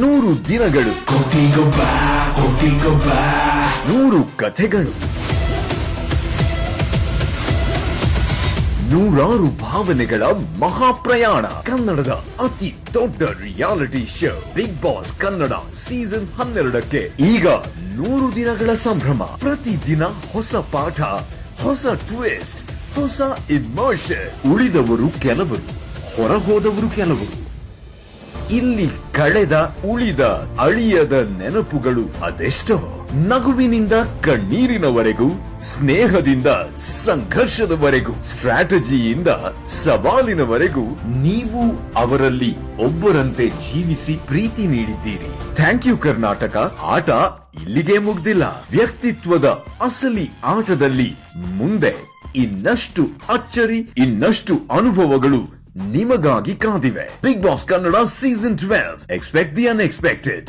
100 ದಿನಗಳು, 100 ಕಥೆಗಳು, 100 ಭಾವನೆಗಳ ಮಹಾಪ್ರಯಾಣ. ಕನ್ನಡದ ಅತಿ ದೊಡ್ಡ reality show Bigg Boss Kannada season 12ಕ್ಕೆ ಈಗ 100 ದಿನಗಳ ಸಂಭ್ರಮ. ಪ್ರತಿದಿನ ಹೊಸ ಪಾಠ, ಹೊಸ ಟ್ವಿಸ್ಟ್, ಹೊಸ ಇಮೋಷನ್. ಉಳಿದವರು ಕೆಲವರು, ಹೊರಹೋದವರು ಕೆಲವರು. ಇಲ್ಲಿ ಕಳೆದ, ಉಳಿದ, ಅಳಿಯದ ನೆನಪುಗಳು ಅದೆಷ್ಟೋ. ನಗುವಿನಿಂದ ಕಣ್ಣೀರಿನವರೆಗೂ, ಸ್ನೇಹದಿಂದ ಸಂಘರ್ಷದವರೆಗೂ, ಸ್ಟ್ರಾಟಜಿಯಿಂದ ಸವಾಲಿನವರೆಗೂ ನೀವು ಅವರಲ್ಲಿ ಒಬ್ಬರಂತೆ ಜೀವಿಸಿ ಪ್ರೀತಿ ನೀಡಿದ್ದೀರಿ. Thank you Karnataka. ಆಟ ಇಲ್ಲಿಗೆ ಮುಗ್ದಿಲ್ಲ. ವ್ಯಕ್ತಿತ್ವದ ಅಸಲಿ ಆಟದಲ್ಲಿ ಮುಂದೆ ಇನ್ನಷ್ಟು ಅಚ್ಚರಿ, ಇನ್ನಷ್ಟು ಅನುಭವಗಳು ನಿಮಗಾಗಿ ಕಾದಿವೆ. Bigg Boss Kannada season 12. Expect the unexpected.